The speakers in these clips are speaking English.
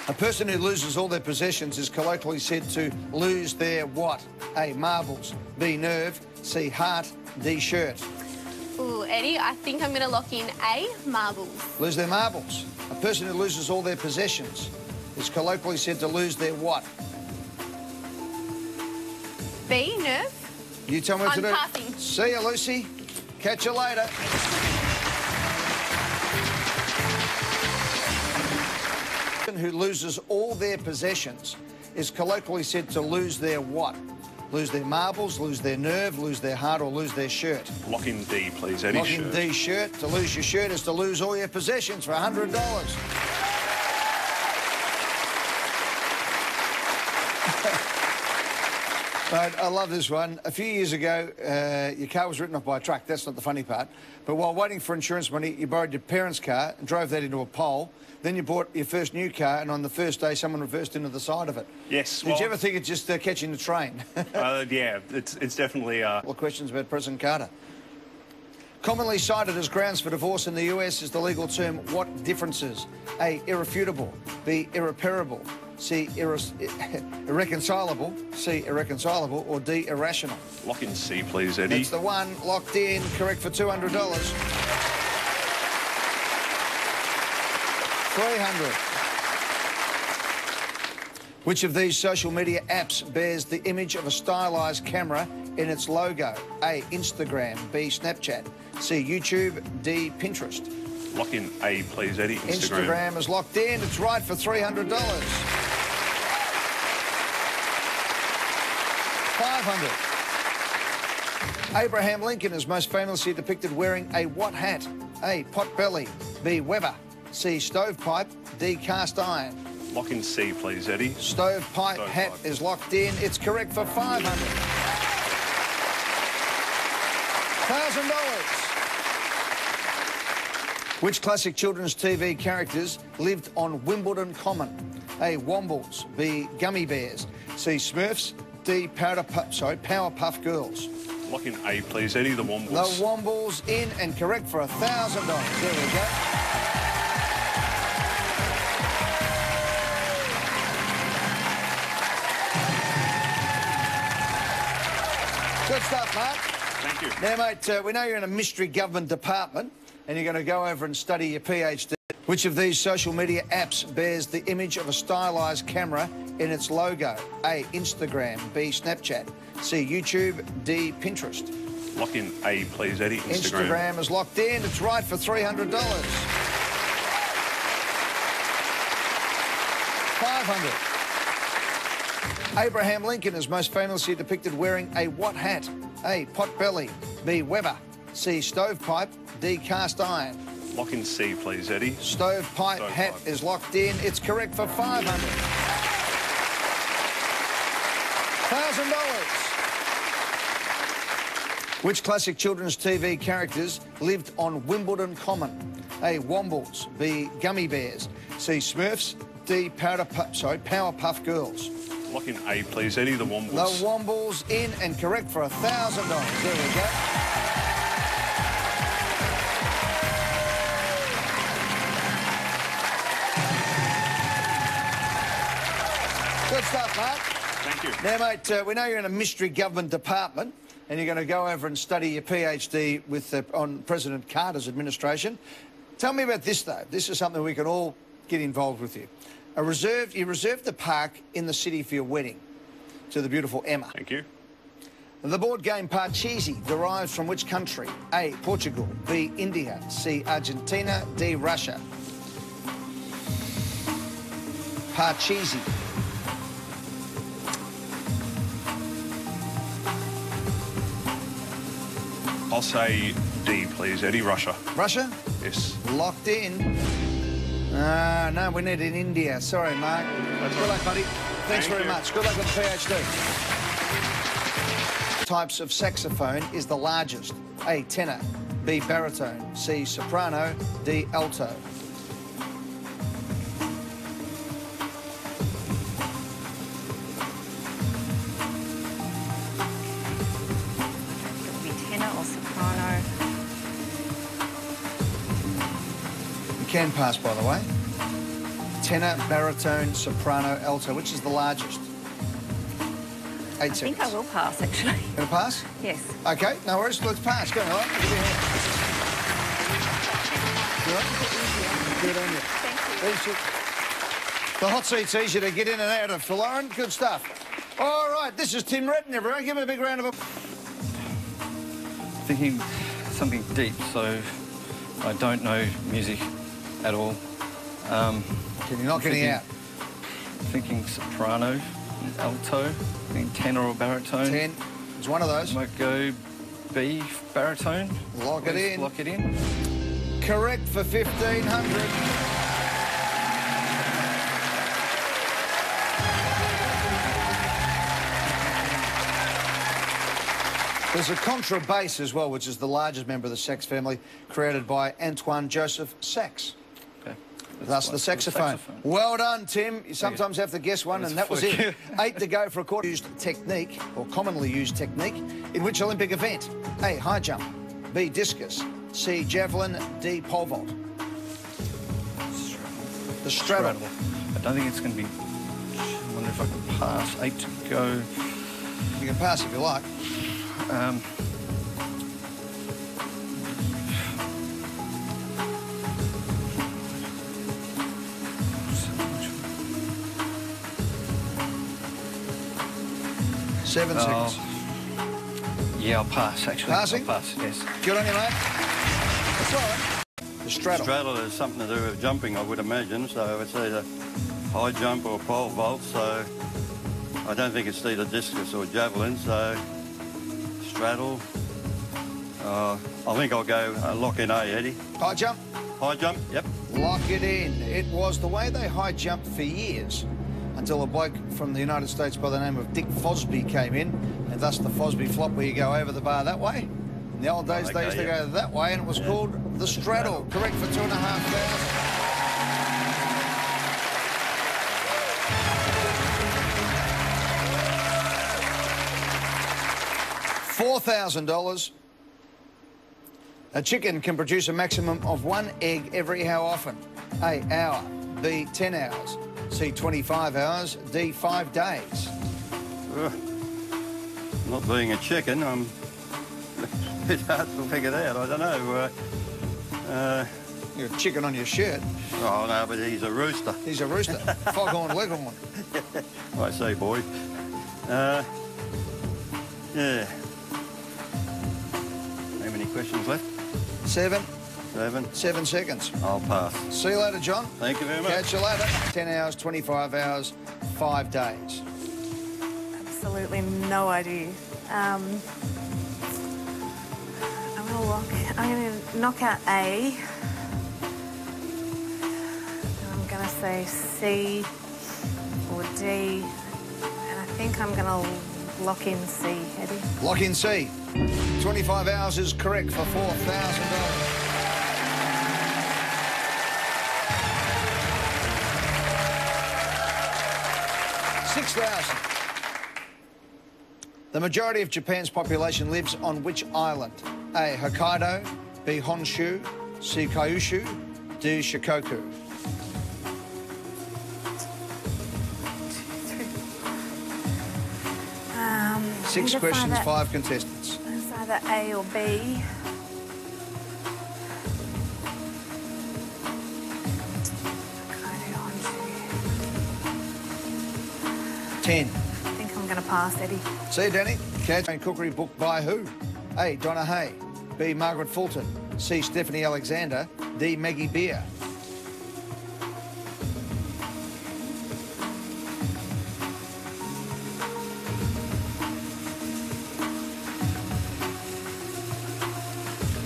A person who loses all their possessions is colloquially said to lose their what? A, marbles, B, nerve, C, heart, D, shirt. Ooh, Eddie, I think I'm going to lock in A, marbles. Lose their marbles. A person who loses all their possessions is colloquially said to lose their what? B, nerve. You tell me what to do. I'm passing. See you, Lucy. Catch you later. Who loses all their possessions is colloquially said to lose their what? Lose their marbles, lose their nerve, lose their heart, or lose their shirt. Lock in D, please, Eddie. Lock in D, shirt. To lose your shirt is to lose all your possessions for $100. Right, I love this one. A few years ago, your car was written off by a truck. That's not the funny part. But while waiting for insurance money, you borrowed your parents' car and drove that into a pole. Then you bought your first new car, and on the first day, someone reversed into the side of it. Yes. Did you ever think it's just catching the train? Yeah, it's definitely... Well, questions about President Carter. Commonly cited as grounds for divorce in the US is the legal term what differences? A, irrefutable. B, irreparable. C, irreconcilable. C, irreconcilable. Or D, irrational. Lock in C, please, Eddie. That's the one. Locked in. Correct for $200. 300. Which of these social media apps bears the image of a stylised camera in its logo? A, Instagram. B, Snapchat. C, YouTube. D, Pinterest. Lock in A, please, Eddie. Instagram is locked in. It's right for $300. 500. Abraham Lincoln is most famously depicted wearing a what hat? A, potbelly. B, Weber. C, stovepipe. D, cast iron. Lock in C, please, Eddie. Stovepipe hat is locked in. It's correct for $500. $1,000. Which classic children's TV characters lived on Wimbledon Common? A, Wombles. B, Gummy Bears. C, Smurfs. D, Powerpuff Girls. Lock in A, please, Eddie. The Wombles. The Wombles in and correct for $1,000. There we go. Good stuff, Mark. Thank you. Now, mate, we know you're in a mystery government department and you're going to go over and study your PhD. Which of these social media apps bears the image of a stylised camera in its logo? A, Instagram. B, Snapchat. C, YouTube. D, Pinterest. Lock in A, please, Eddie. Instagram is locked in. It's right for $300. 500. Abraham Lincoln is most famously depicted wearing a what hat? A, potbelly. B, Weber. C, stovepipe. D, cast iron. Lock in C, please, Eddie. Stovepipe hat is locked in. It's correct for $500. $1,000. Which classic children's TV characters lived on Wimbledon Common? A, Wombles. B, Gummy Bears. C, Smurfs. D, Powerpuff Girls. Lock in A, please, Eddie. The Wombles. The Wombles in and correct for $1,000. There we go. Good stuff, Mark. Thank you. Now, mate, we know you're in a mystery government department and you're going to go over and study your PhD on President Carter's administration. Tell me about this, though. This is something we can all get involved with you. You reserved the park in the city for your wedding to the beautiful Emma. Thank you. The board game Parcheesi derives from which country? A, Portugal. B, India. C, Argentina. D, Russia. Parcheesi. I'll say D, please, Eddie. Russia. Russia? Yes. Locked in. No, we need in India. Sorry, Mark. Good luck, buddy. Thanks very much. Good luck with the PhD. Types of saxophone is the largest? A, tenor. B, baritone. C, soprano. D, alto. Tenor or soprano. You can pass, by the way. tenor, baritone, soprano, alto. Which is the largest? 8 seconds. I think I will pass, actually. Going to pass? Yes. OK, no worries. Let's pass. Go on, all right. Give me a hand. Good on you. Thank you. Easy. The hot seat's easier to get in and out of for Lauren. Good stuff. All right, this is Tim Retton, everyone. Give him a big round of applause. Thinking something deep, so I don't know music at all. Can you knock any out? Thinking soprano, alto, thinking tenor or baritone. 10. It's one of those. Might go B, baritone. Lock it in. Lock it in. Correct for 1,500. There's a contrabass as well, which is the largest member of the sax family, created by Antoine Joseph Sax. Okay. Thus the saxophone. Well done, Tim. You sometimes have to guess one, and that was it. 8 to go for a quarter. Used technique, or commonly used technique, in which Olympic event? A, high jump. B, discus. C, javelin. D, pole vault. The straddle. I don't think it's going to be... I wonder if I can pass. 8 to go. You can pass if you like. 7 seconds. Yeah, I'll pass, actually. Passing? I'll pass, yes. Good on you, mate. That's all right. The straddle. Straddle has something to do with jumping, I would imagine, so it's either high jump or pole vault, so I don't think it's either discus or javelin, so straddle. I think I'll go lock in A, Eddie. High jump. High jump, yep. Lock it in. It was the way they high jumped for years until a bloke from the United States by the name of Dick Fosby came in, and thus the Fosby flop, where you go over the bar that way. In the old days, they used to go that way, and it was called the straddle. Correct for 2,500. $4,000. A chicken can produce a maximum of 1 egg every how often? A, hour. B, 10 hours. C, 25 hours. D, 5 days. Not being a chicken, I'm a bit hard to figure out. I don't know. You're a chicken on your shirt. Oh, no, but he's a rooster. He's a rooster. Foghorn leghorn. I say, boy. Yeah. How many questions left? 7. 7. 7 seconds. I'll pass. See you later, John. Thank you very much. Catch you later. 10 hours, 25 hours, 5 days. Absolutely no idea. I'm gonna knock out A. I'm gonna say C or D, and I think I'm gonna lock in C, Eddie. Lock in C. 25 hours is correct for $4,000. $6,000. The majority of Japan's population lives on which island? A, Hokkaido. B, Honshu. C, Kyushu. D, Shikoku. 6 questions, 5 contestants. It's either A or B. Hokkaido, Honshu. 10. I think I'm going to pass, Eddie. See you, Danny. Catch and cookery book by who? A, Donna Hay. B, Margaret Fulton. C, Stephanie Alexander. D, Maggie Beer.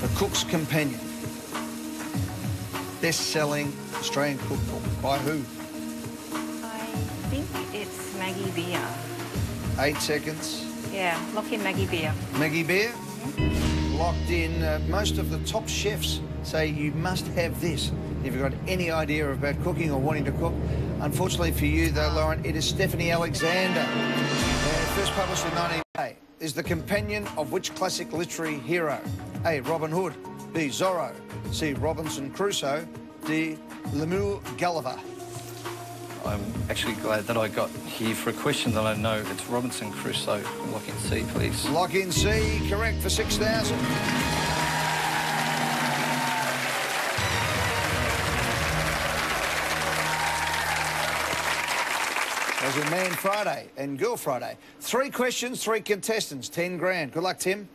The Cook's Companion. Best-selling Australian cookbook. By who? I think it's Maggie Beer. 8 seconds. Yeah, lock in Maggie Beer. Maggie Beer? Locked in. Most of the top chefs say you must have this if you've got any idea about cooking or wanting to cook. Unfortunately for you, though, Lauren, it is Stephanie Alexander. First published in 1980. Is the companion of which classic literary hero? A, Robin Hood. B, Zorro. C, Robinson Crusoe. D, Lemuel Gulliver. I'm actually glad that I got here for a question that I know. It's Robinson Crusoe. Lock in C, please. Lock in C, correct for 6,000. As in Man Friday and Girl Friday. 3 questions, 3 contestants, 10 grand. Good luck, Tim.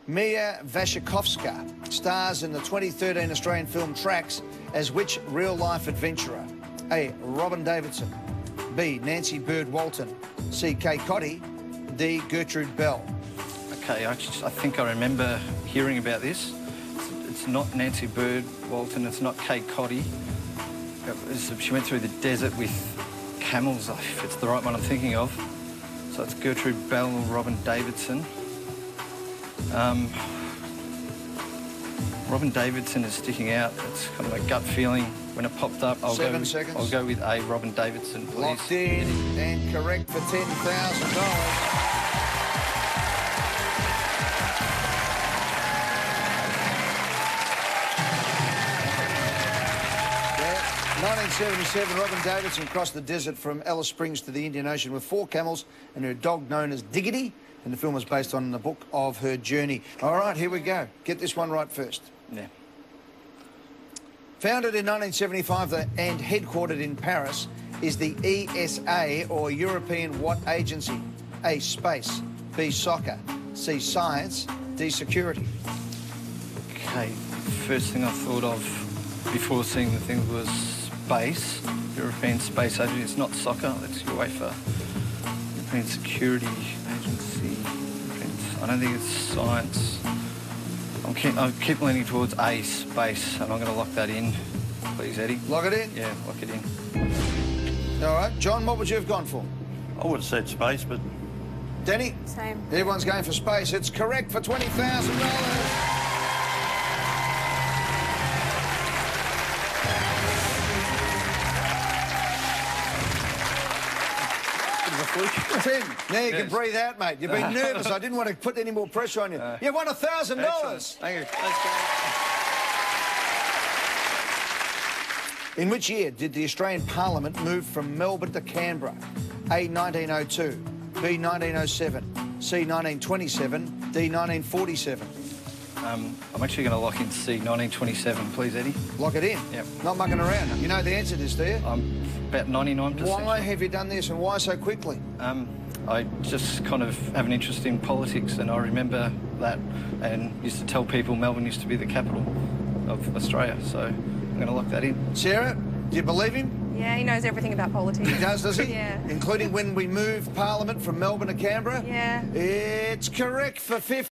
Mia Wasikowska stars in the 2013 Australian film Tracks as which real-life adventurer? A. Robin Davidson. B. Nancy Bird Walton. C. Kay Cotty. D. Gertrude Bell. Okay, I think I remember hearing about this. It's not Nancy Bird Walton, it's not Kay Cotty. She went through the desert with camels, if it's the right one I'm thinking of. So it's Gertrude Bell or Robin Davidson. Robin Davidson is sticking out. It's kind of a gut feeling when it popped up. 7 seconds. I'll go with A, Robin Davidson, please. Locked in and correct for $10,000. 1977, Robin Davidson crossed the desert from Alice Springs to the Indian Ocean with 4 camels and her dog known as Diggity, and the film was based on the book of her journey. All right, here we go. Get this one right first. Yeah. Founded in 1975 and headquartered in Paris is the ESA, or European what agency? A, space. B, soccer. C, science. D, security. Okay, first thing I thought of before seeing the thing was space, European Space Agency. It's not soccer, it's UEFA. European Security Agency. I don't think it's science. I keep leaning towards A, space, and I'm going to lock that in. Please, Eddie. Lock it in? Yeah, lock it in. All right. John, what would you have gone for? I would have said space, but... Danny? Same. Everyone's going for space. It's correct for $20,000. Tim, now you can breathe out, mate. You've been nervous. I didn't want to put any more pressure on you. You won $1,000. Thank you. In which year did the Australian Parliament move from Melbourne to Canberra? A, 1902, B, 1907, C, 1927, D, 1947. I'm actually going to lock in C, 1927, please, Eddie. Lock it in? Yep. Not mucking around. You know the answer to this, do you? I'm about 99%. Why have you done this and why so quickly? I just kind of have an interest in politics, and I remember that and used to tell people Melbourne used to be the capital of Australia, so I'm going to lock that in. Sarah, do you believe him? Yeah, he knows everything about politics. He does he? Yeah. Including when we moved Parliament from Melbourne to Canberra? Yeah. It's correct for 50.